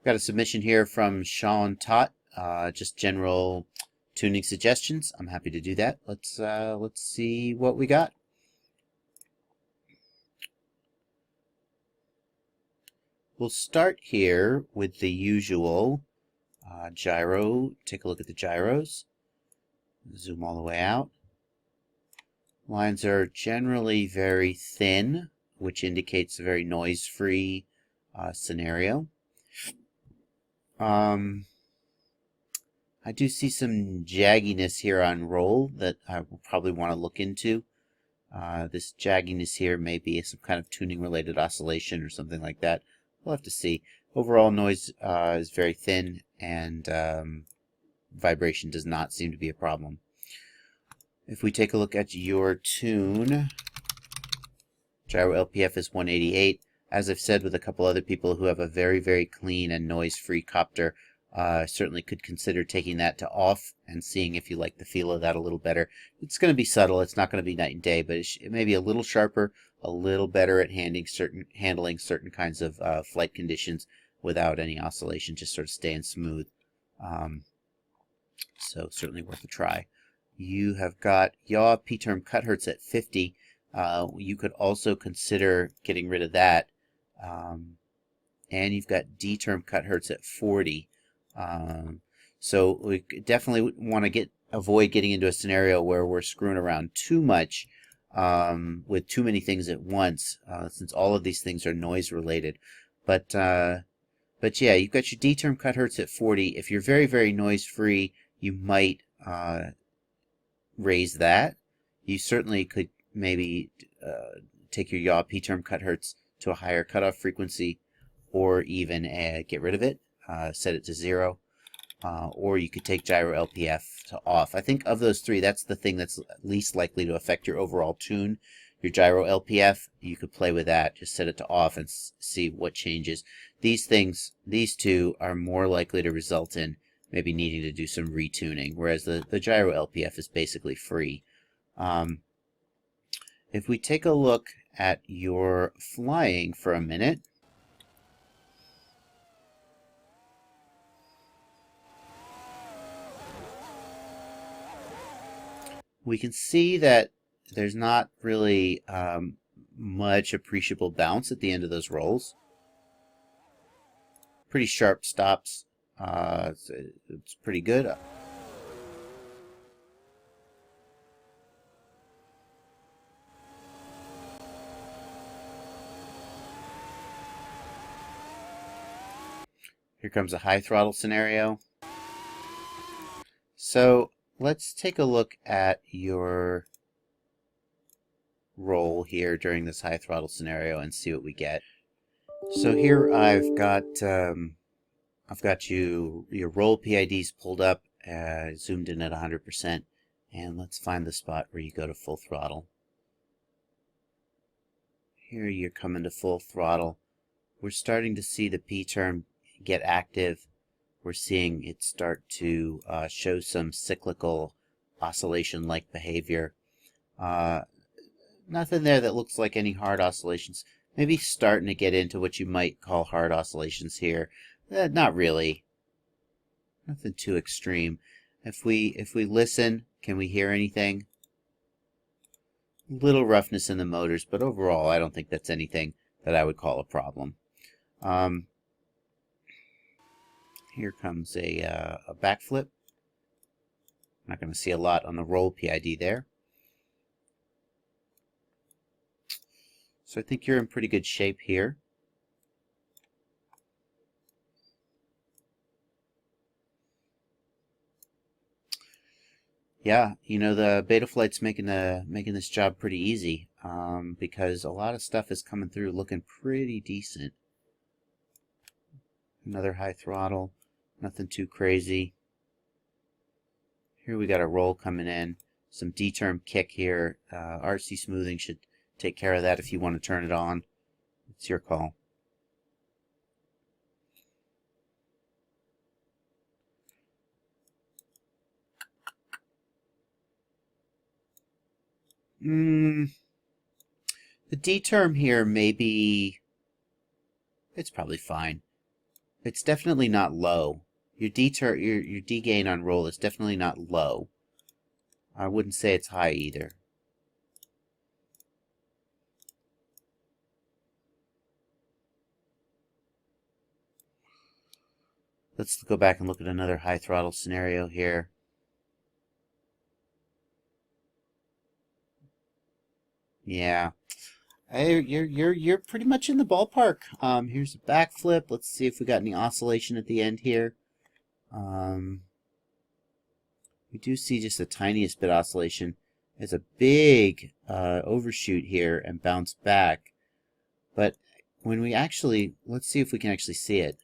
Got a submission here from shauntot, just general tuning suggestions. I'm happy to do that. Let's see what we got. We'll start here with the usual gyro. Take a look at the gyros. Zoom all the way out. Lines are generally very thin, which indicates a very noise-free scenario. I do see some jagginess here on roll that I will probably want to look into. This jagginess here may be some kind of tuning related oscillation or something like that. We'll have to see. Overall noise is very thin, and vibration does not seem to be a problem. If we take a look at your tune, gyro LPF is 188. As I've said with a couple other people who have a very, very clean and noise-free copter, certainly could consider taking that to off and seeing if you like the feel of that a little better. It's going to be subtle. It's not going to be night and day, but it may be a little sharper, a little better at handling certain kinds of flight conditions without any oscillation, just sort of staying smooth. So certainly worth a try. You have got yaw p-term cut hertz at 50. You could also consider getting rid of that. And you've got D-term cut hertz at 40. So we definitely want to avoid getting into a scenario where we're screwing around too much with too many things at once, since all of these things are noise related. But yeah, you've got your D-term cut hertz at 40. If you're very, very noise free, you might raise that. You certainly could maybe take your yaw p-term cut hertz to a higher cutoff frequency, or even get rid of it, set it to 0, or you could take gyro LPF to off. I think of those three, that's the thing that's least likely to affect your overall tune. Your gyro LPF, you could play with that, just set it to off and see what changes. These two are more likely to result in maybe needing to do some retuning, whereas the gyro LPF is basically free. If we take a look at your flying for a minute, we can see that there's not really much appreciable bounce at the end of those rolls. Pretty sharp stops. It's pretty good. Here comes a high throttle scenario. So let's take a look at your roll here during this high throttle scenario and see what we get. So here I've got your roll PIDs pulled up, zoomed in at 100%, and let's find the spot where you go to full throttle. Here you're coming to full throttle. We're starting to see the P-term get active. We're seeing it start to show some cyclical oscillation-like behavior. Nothing there that looks like any hard oscillations. Maybe starting to get into what you might call hard oscillations here. Not really. Nothing too extreme. If we listen, can we hear anything? Little roughness in the motors, but overall I don't think that's anything that I would call a problem. Here comes a backflip. Not going to see a lot on the roll PID there. So I think you're in pretty good shape here. Yeah, you know, the Betaflight's making this job pretty easy, because a lot of stuff is coming through looking pretty decent. Another high throttle, nothing too crazy. Here we got a roll coming in, some D-term kick here. RC smoothing should take care of that if you want to turn it on. It's your call. The D term here maybe it's probably fine. It's definitely not low. Your D gain on roll is definitely not low. I wouldn't say it's high either. Let's go back and look at another high throttle scenario here. Yeah, you're pretty much in the ballpark. Here's a backflip. Let's see if we got any oscillation at the end here. We do see just the tiniest bit oscillation. There's a big overshoot here and bounce back. But when we actually, let's see if we can actually see it.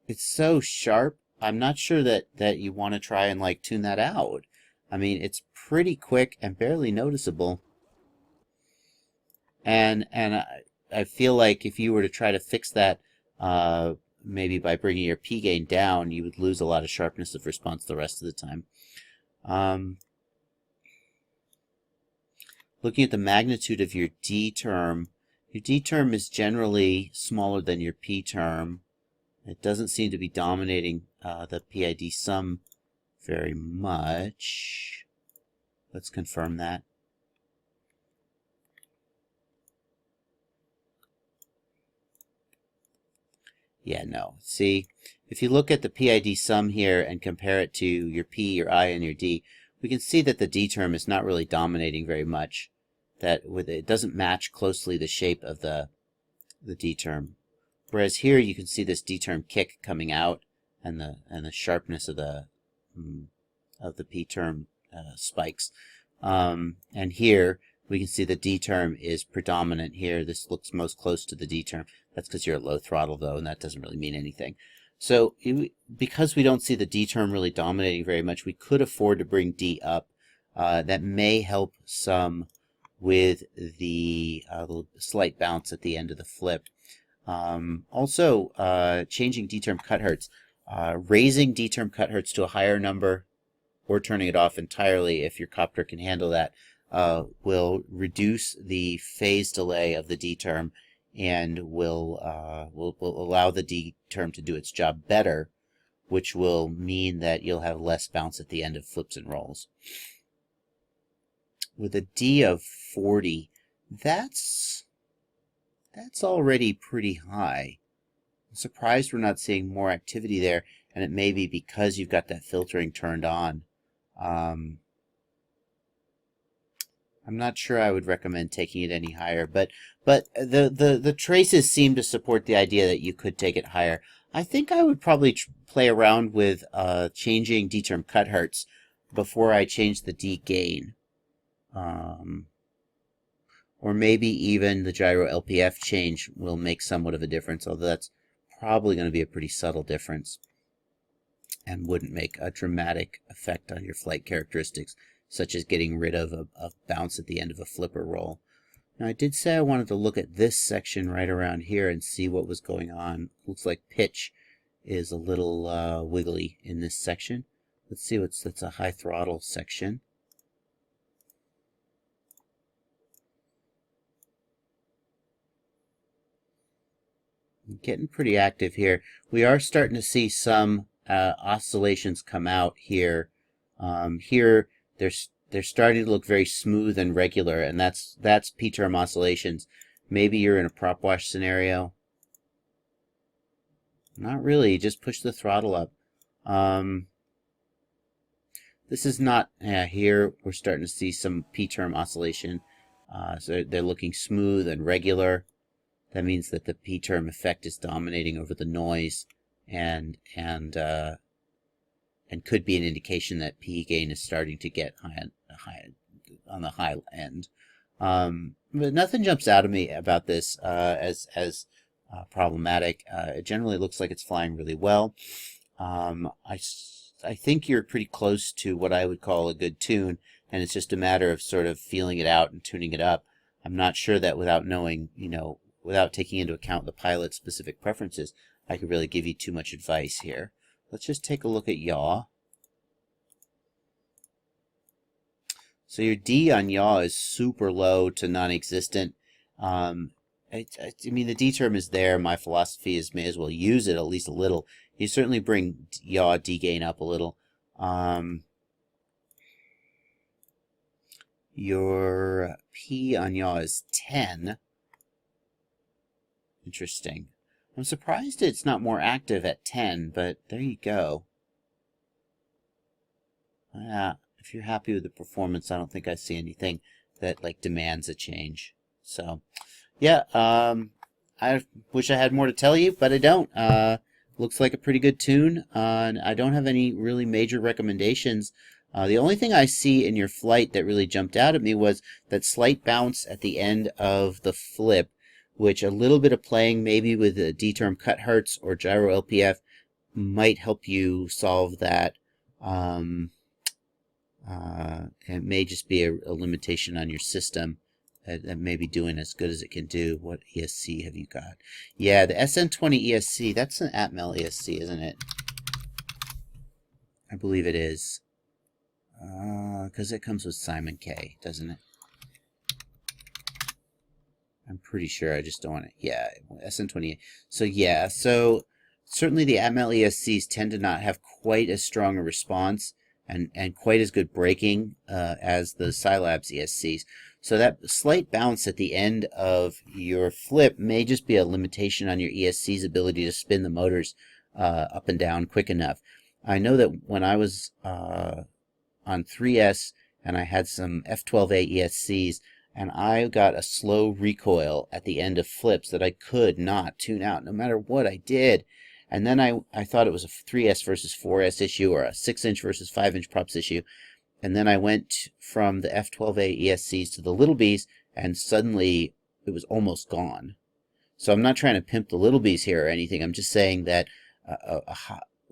It's so sharp. I'm not sure that you want to try and like tune that out. I mean, it's pretty quick and barely noticeable. And I feel like if you were to try to fix that, maybe by bringing your P gain down, you would lose a lot of sharpness of response the rest of the time. Looking at the magnitude of your D term is generally smaller than your P term. It doesn't seem to be dominating the PID sum very much. Let's confirm that. Yeah, no. See, if you look at the PID sum here and compare it to your P, your I, and your D, we can see that the D term is not really dominating very much. That it doesn't match closely the shape of the D term. Whereas here you can see this D term kick coming out, and the sharpness of the P term spikes. And here we can see the D term is predominant here. This looks most close to the D term. That's because you're at low throttle though, and that doesn't really mean anything. So because we don't see the D term really dominating very much, we could afford to bring D up. That may help some with the slight bounce at the end of the flip. Also, changing D-term cut hertz. Raising D-term cut hertz to a higher number or turning it off entirely, if your copter can handle that, will reduce the phase delay of the D-term and will allow the D-term to do its job better, which will mean that you'll have less bounce at the end of flips and rolls. With a D of 40, that's already pretty high. I'm surprised we're not seeing more activity there, and it may be because you've got that filtering turned on. I'm not sure I would recommend taking it any higher, but the traces seem to support the idea that you could take it higher. I think I would probably play around with changing D-term cut hertz before I change the D gain. Or maybe even the gyro LPF change will make somewhat of a difference, although that's probably going to be a pretty subtle difference and wouldn't make a dramatic effect on your flight characteristics, such as getting rid of a bounce at the end of a flipper roll. Now, I did say I wanted to look at this section right around here and see what was going on. Looks like pitch is a little wiggly in this section. Let's see that's a high throttle section. Getting pretty active here. We are starting to see some oscillations come out here. Here they're starting to look very smooth and regular, and that's P-term oscillations. Maybe you're in a prop wash scenario. Not really. Just push the throttle up. This is not. Here we're starting to see some P-term oscillation. So they're looking smooth and regular. That means that the P-term effect is dominating over the noise, and could be an indication that P gain is starting to get on the high end. But nothing jumps out at me about this as problematic. It generally looks like it's flying really well. I think you're pretty close to what I would call a good tune, and it's just a matter of sort of feeling it out and tuning it up. I'm not sure that without knowing, without taking into account the pilot's specific preferences, I could really give you too much advice here. Let's just take a look at yaw. So your D on yaw is super low to non-existent. I mean, the D term is there. My philosophy is may as well use it at least a little. You certainly bring yaw D gain up a little. Your P on yaw is 10. Interesting. I'm surprised it's not more active at 10, but there you go. Yeah, if you're happy with the performance, I don't think I see anything that like demands a change. So, yeah, I wish I had more to tell you, but I don't. Looks like a pretty good tune, and I don't have any really major recommendations. The only thing I see in your flight that really jumped out at me was that slight bounce at the end of the flip, which a little bit of playing maybe with the D-term cut hertz or gyro LPF might help you solve that. It may just be a limitation on your system that may be doing as good as it can do. What ESC have you got? Yeah, the SN20 ESC, that's an Atmel ESC, isn't it? I believe it is. Because it comes with Simon K, doesn't it? I'm pretty sure. I just don't want it. Yeah, SN28. So yeah, so certainly the Atmel ESCs tend to not have quite as strong a response and quite as good braking as the Scilabs ESCs. So that slight bounce at the end of your flip may just be a limitation on your ESC's ability to spin the motors up and down quick enough. I know that when I was on 3S and I had some F12A ESCs, and I got a slow recoil at the end of flips that I could not tune out no matter what I did. And then I thought it was a 3S versus 4S issue or a 6-inch versus 5-inch props issue. And then I went from the F12A ESCs to the Little Bs, and suddenly it was almost gone. So I'm not trying to pimp the Little Bs here or anything. I'm just saying that a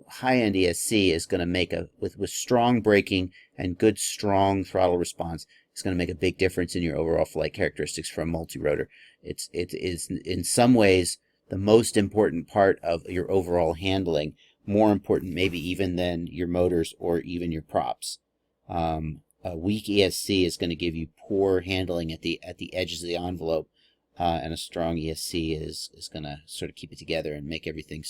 high-end ESC is going to make with strong braking and good strong throttle response, it's going to make a big difference in your overall flight characteristics for a multi-rotor. It is in some ways the most important part of your overall handling, more important maybe even than your motors or even your props. A weak ESC is going to give you poor handling at the edges of the envelope, and a strong ESC is going to sort of keep it together and make everything.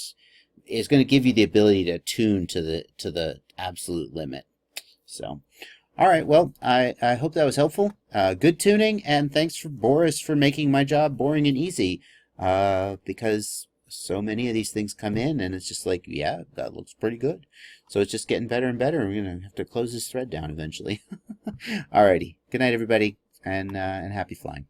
It's going to give you the ability to tune to the absolute limit. So, all right. Well, I hope that was helpful. Good tuning, and thanks for Boris for making my job boring and easy. Because so many of these things come in, and it's just like, yeah, that looks pretty good. So it's just getting better and better. We're gonna have to close this thread down eventually. Alrighty. Good night, everybody, and happy flying.